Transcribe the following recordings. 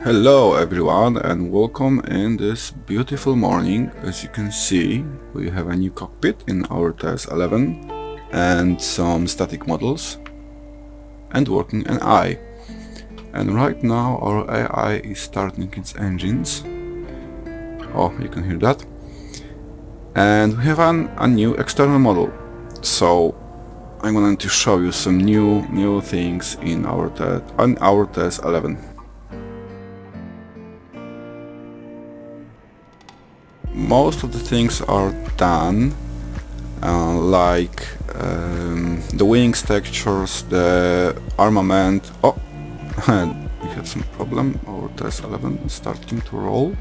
Hello everyone and welcome in this beautiful morning. As you can see, we have a new cockpit in our TS11 and some static models and working an AI. And right now our AI is starting its engines. Oh, you can hear that. And we have a new external model. So I'm going to show you some new things in our TS11. Most of the things are done, like the wings textures, the armament. Oh, we have some problem. Our TS11 is starting to roll.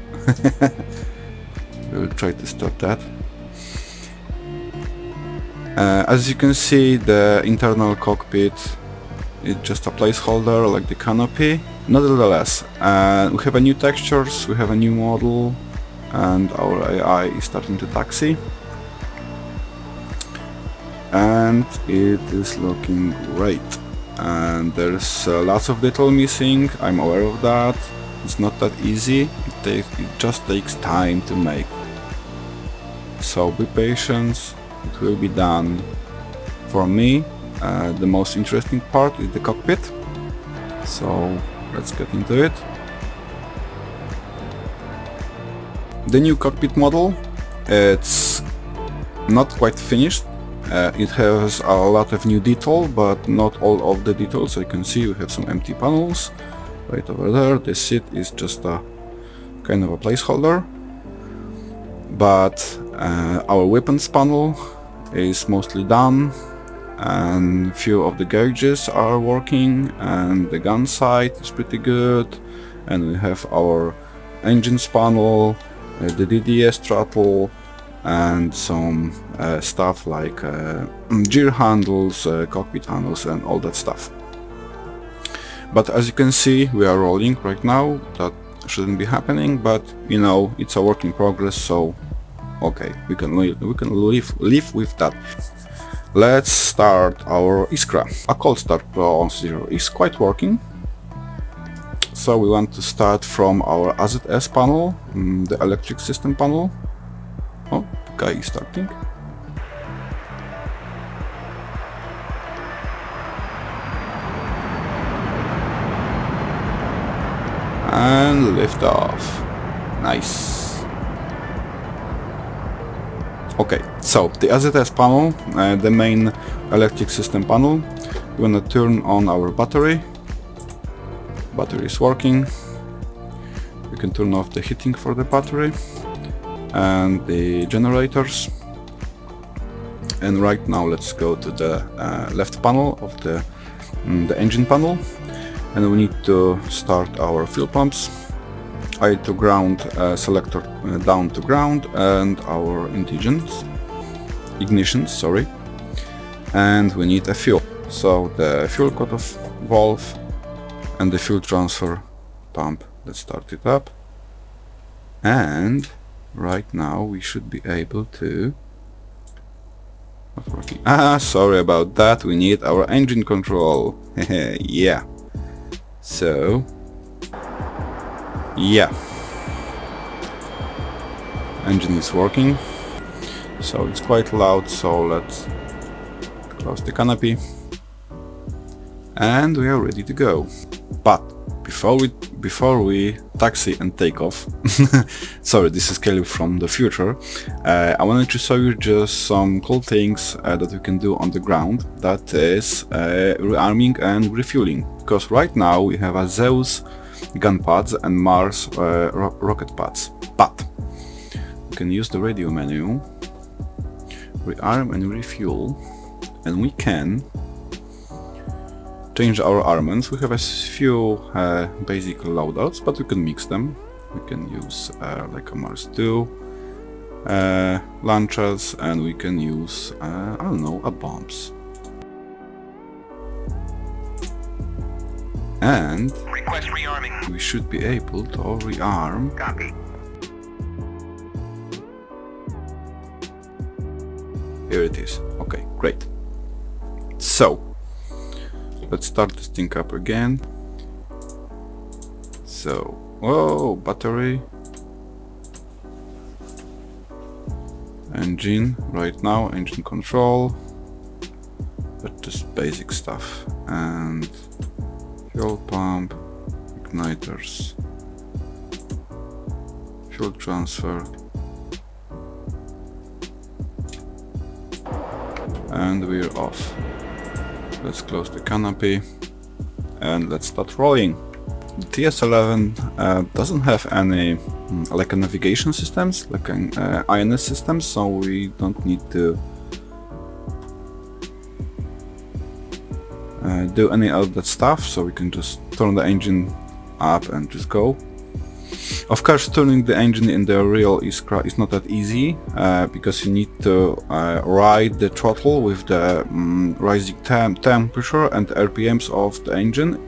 We'll try to stop that. As you can see, the internal cockpit is just a placeholder like the canopy. Nevertheless, we have a new textures, we have a new model, and our AI is starting to taxi. And it is looking great. And there's lots of detail missing, I'm aware of that. It's not that easy, it just takes time to make. So be patient, it will be done. For me, the most interesting part is the cockpit. So let's get into it. The new cockpit model, it's not quite finished. It has a lot of new detail, but not all of the details. So you can see we have some empty panels right over there. The seat is just a kind of a placeholder. But our weapons panel is mostly done, and few of the gauges are working, and the gun sight is pretty good, and we have our engines panel, the DDS throttle, and some stuff like gear handles, cockpit handles, and all that stuff. But as you can see, we are rolling right now. That shouldn't be happening, but you know, it's a work in progress, so okay, we can live with that. Let's start our Iskra. A cold start procedure is quite working. So we want to start from our AZS panel, the electric system panel. Oh, the guy is starting. And lift off. Nice. Okay, so the AZS panel, the main electric system panel, we're gonna turn on our battery. Battery is working. We can turn off the heating for the battery and the generators. And right now let's go to the left panel of the engine panel, and we need to start our fuel pumps. I to ground selector down to ground, and our ignitions, sorry. And we need a fuel. So the fuel cutoff valve and the fuel transfer pump. Let's start it up. And right now we should be able to... Not working. Sorry about that. We need our engine control. Yeah. So... yeah. Engine is working. So it's quite loud, so let's close the canopy. And we are ready to go. But before we taxi and take off, sorry, this is Caleb from the future. I wanted to show you just some cool things that we can do on the ground. That is rearming and refueling. Because right now we have a Zeus gun pads and Mars rocket pads. But we can use the radio menu, rearm and refuel, and we can change our armaments. We have a few basic loadouts, but we can mix them. We can use like a Mars 2 launchers, and we can use I don't know, bombs. And request rearming. We should be able to rearm. Copy. Here it is. Okay, great. So let's start this thing up again. So Whoa, battery. Engine, right now, engine control. But just basic stuff. And fuel pump, igniters, fuel transfer. And we're off. Let's close the canopy and let's start rolling. The TS11 doesn't have any like a navigation systems, like an INS systems, so we don't need to do any of that stuff, so we can just turn the engine up and just go. Of course, turning the engine in the real Iskra is not that easy, because you need to ride the throttle with the rising temperature and RPMs of the engine.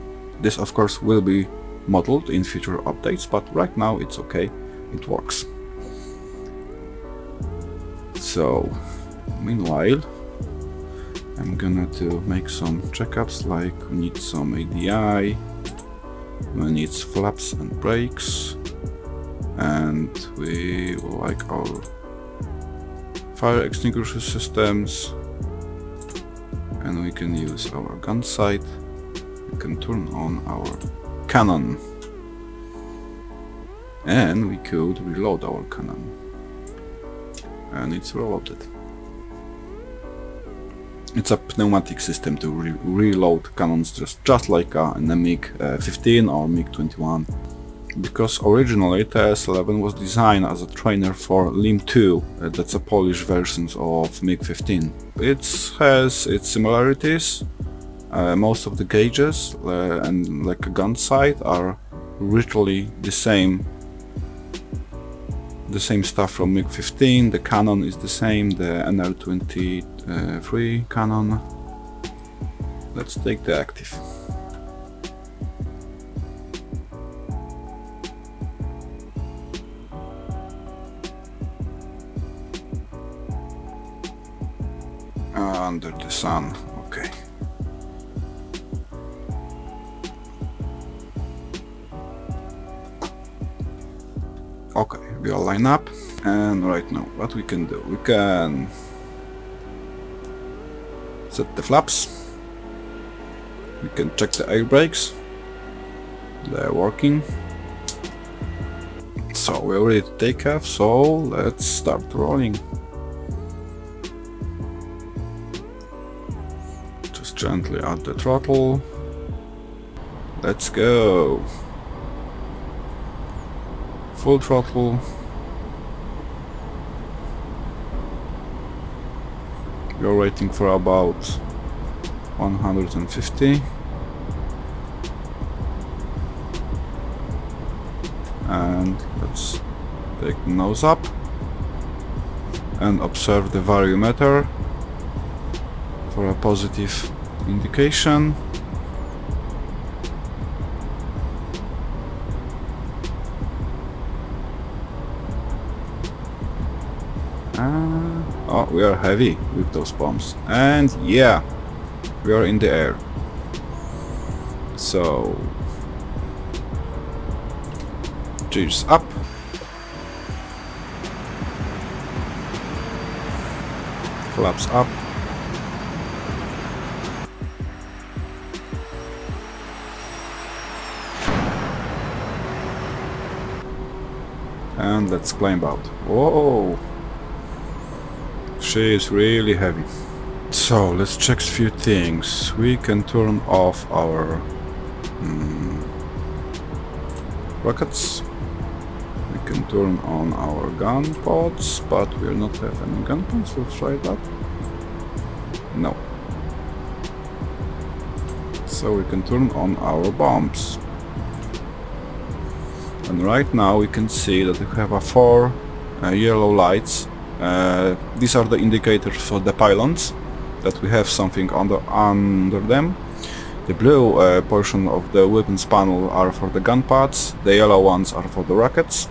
This of course will be modeled in future updates, but right now it's okay, it works. So, meanwhile, I'm gonna to make some checkups, like we need some ADI, we need flaps and brakes, and we like our fire extinguisher systems, and we can use our gun sight. We can turn on our cannon, and we could reload our cannon, and it's reloaded. It's a pneumatic system to reload cannons, just like an MiG-15 or MiG-21. Because originally TS11 was designed as a trainer for LiM-2, that's a Polish version of MiG-15. It has its similarities. Most of the gauges and like a gun sight are literally the same stuff from MiG-15. The cannon is the same, the NR23 cannon. Let's take the active. Under the sun, okay. Okay, we all line up, and right now what we can do, we can set the flaps, we can check the air brakes, they're working. So we're ready to take off, so let's start rolling. Just gently add the throttle, let's go. Full throttle. We're waiting for about 150. And let's take the nose up and observe the variometer for a positive indication. Oh, we are heavy with those bombs, and yeah, we are in the air. So, cheers up. Flaps up. And let's climb out. Whoa! She is really heavy. So let's check a few things. We can turn off our rockets. We can turn on our gun pods, but we will not have any gun pods. Let's try that. No. So we can turn on our bombs. And right now we can see that we have 4 yellow lights. These are the indicators for the pylons, that we have something under them. The blue portion of the weapons panel are for the gun pads, the yellow ones are for the rockets,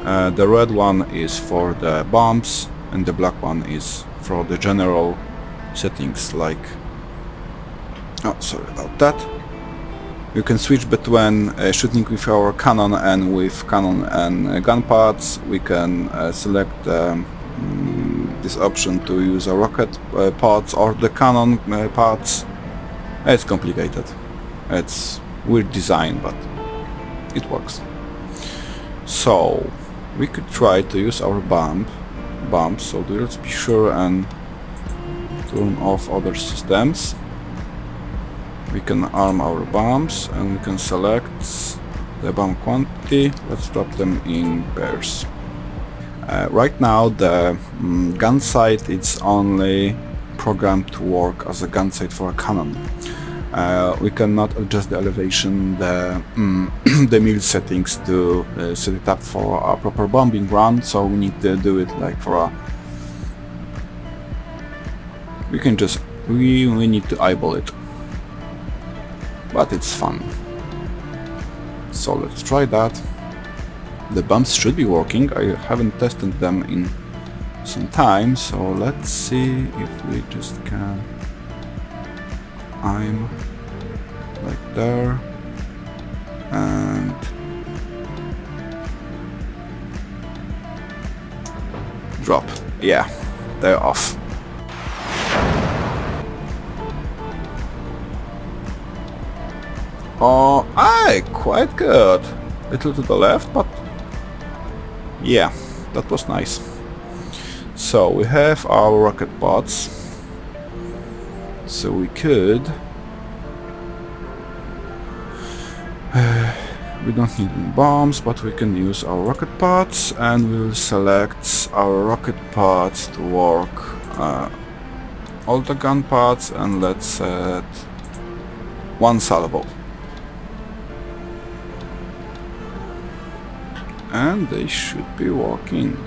the red one is for the bombs, and the black one is for the general settings, like... Oh, sorry about that. You can switch between shooting with our cannon and with cannon and gun pods. We can select this option to use a rocket pods or the cannon pods. It's complicated. It's weird design, but it works. So we could try to use our bump. So let's be sure and turn off other systems. We can arm our bombs and we can select the bomb quantity. Let's drop them in pairs. Right now the gun sight is only programmed to work as a gun sight for a cannon. We cannot adjust the elevation, the mil settings to set it up for a proper bombing run, so we need to do it like for a... we need to eyeball it. But it's fun. So let's try that. The bumps should be working. I haven't tested them in some time, so let's see if we just can aim like there and drop. Yeah, they're off. Oh, aye, quite good. Little to the left, but yeah, that was nice. So we have our rocket pods. So we could... we don't need any bombs, but we can use our rocket pods, and we will select our rocket pods to work all the gun pods, and let's set one salvo. And they should be working.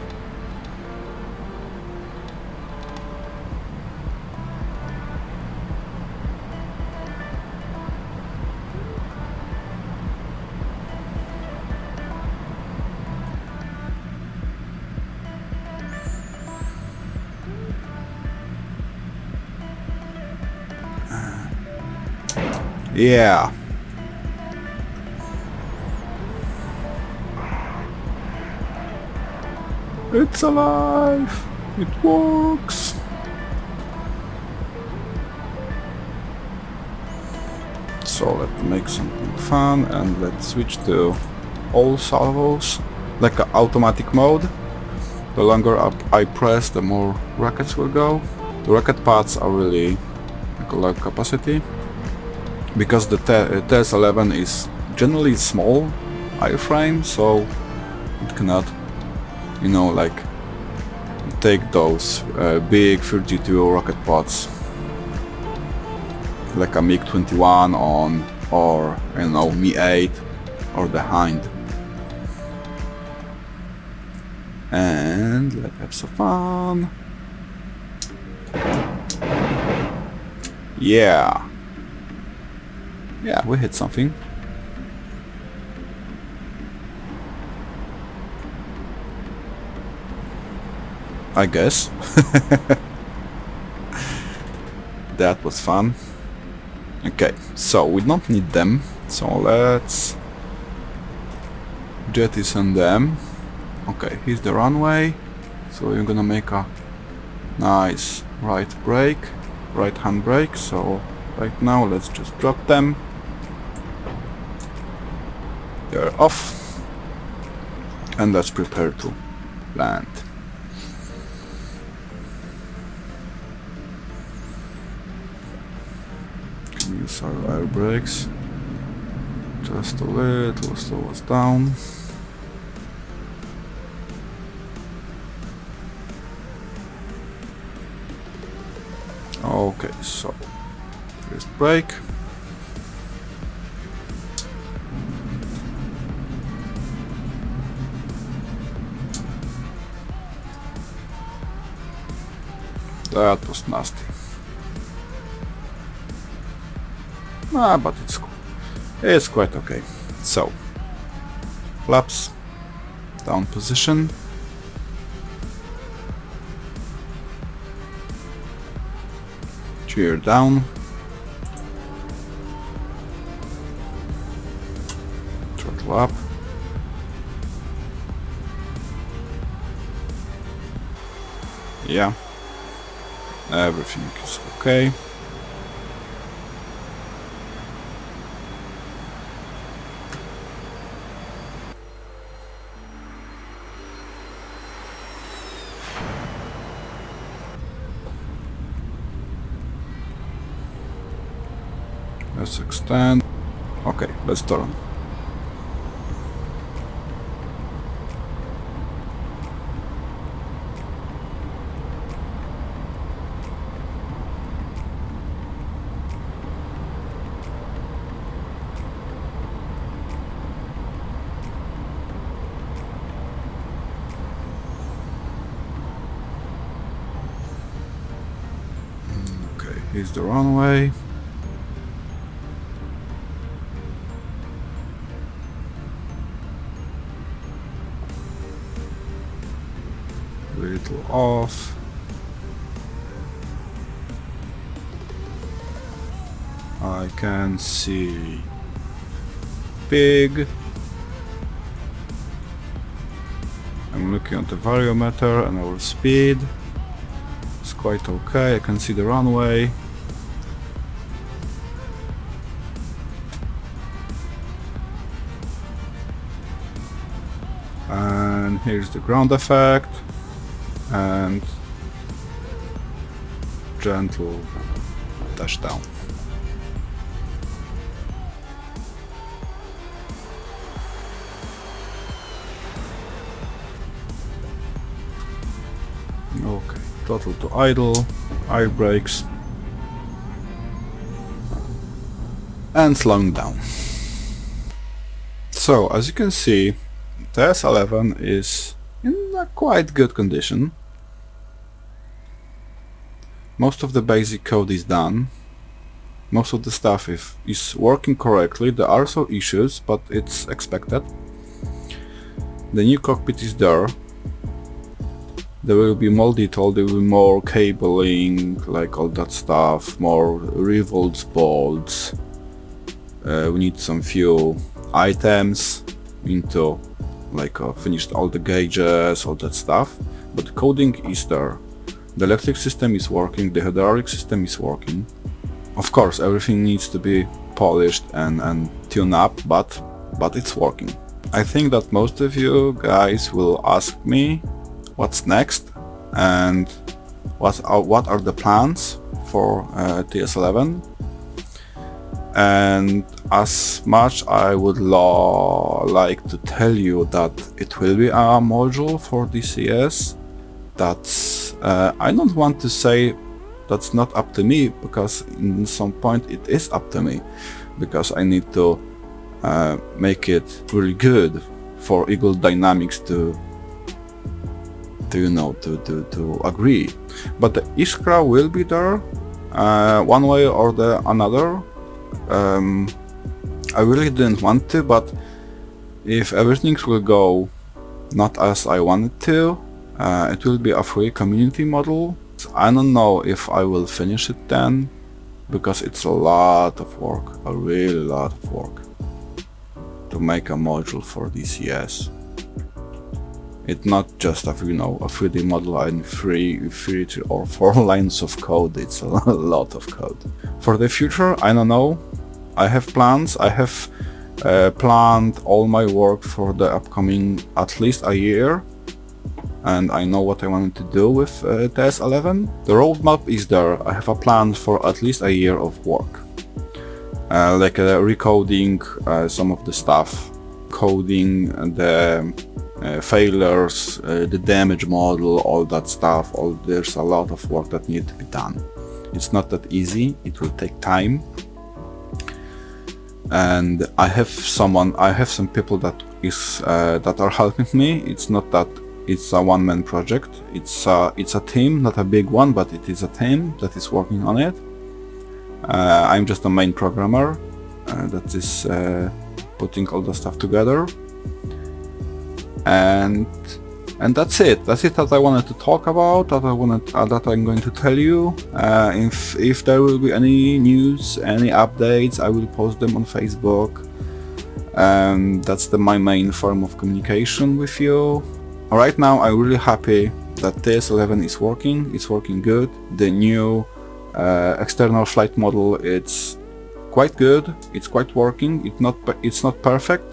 Yeah. It's alive! It works! So let's make something fun and let's switch to all salvos, like an automatic mode. The longer up I press, the more rockets will go. The rocket pods are really like a low capacity, because the TS-11 is generally small airframe, so it cannot, you know, like take those big 32 rocket pods like a MiG-21 on, or I don't know, Mi-8 or the Hind. And let's have some fun. Yeah, we hit something. I guess. That was fun. Okay, so we don't need them, so let's jettison them. Okay, here's the runway, so we're gonna make a nice right hand brake. So right now let's just drop them. They're off, and let's prepare to land. Use our air brakes just a little, slow us down. Okay, so first brake. That was nasty. But it's cool. It's quite okay. So, flaps, down position. Gear down. swap. Yeah, everything is okay. Let's extend. Okay, let's turn. Okay, here's the runway. Little off. I can see pig. I'm looking at the variometer and our speed. It's quite okay. I can see the runway. And here's the ground effect. And gentle touchdown. Okay, throttle to idle, air brakes, and slowing down. So as you can see, the S11 is in a quite good condition. Most of the basic code is done. Most of the stuff is working correctly. There are some issues, but it's expected. The new cockpit is there. There will be more detail, there will be more cabling, like all that stuff, more revolts, bolts. We need some few items. We need to finish all the gauges, all that stuff. But the coding is there. The electric system is working, the hydraulic system is working. Of course, everything needs to be polished and tuned up, but it's working. I think that most of you guys will ask me what's next and what are the plans for TS11. And as much I would like to tell you that it will be a module for DCS, that's I don't want to say that's not up to me, because in some point it is up to me, because I need to make it really good for Eagle Dynamics to agree. But the Iskra will be there one way or the another. I really didn't want to, but if everything will go not as I wanted to, it will be a free community model. I don't know if I will finish it then, because it's a lot of work, a really lot of work to make a module for DCS. It's not just a 3D model and three or 4 lines of code. It's a lot of code. For the future, I don't know. I have plans. I have planned all my work for the upcoming at least a year, and I know what I wanted to do with TS11. The roadmap is there. I have a plan for at least a year of work, like recoding some of the stuff, coding the failures, the damage model, all that stuff. There's a lot of work that needs to be done. It's not that easy. It will take time. And I have some people that are helping me. It's not that it's a one-man project. It's a team, not a big one, but it is a team that is working on it. I'm just a main programmer that is putting all the stuff together. And that's it. That's it that I wanted to talk about. That I'm going to tell you. If there will be any news, any updates, I will post them on Facebook. and that's my main form of communication with you. Right now I'm really happy that TS11 is working. It's working good. The new external flight model, it's quite good. It's quite working. It's not perfect.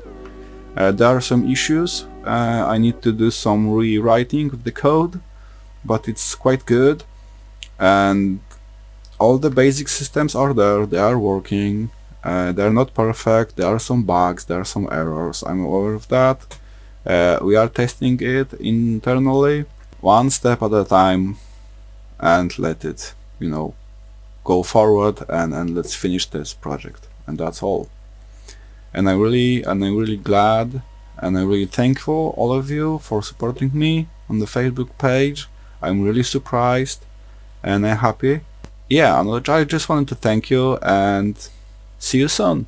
There are some issues. I need to do some rewriting of the code, but it's quite good. And all the basic systems are there. They are working. They're not perfect. There are some bugs. There are some errors. I'm aware of that. We are testing it internally, one step at a time, and let it, go forward, and let's finish this project. And that's all. And I'm really glad, and I'm really thankful all of you for supporting me on the Facebook page. I'm really surprised, and I'm happy. Yeah, I just wanted to thank you, and see you soon.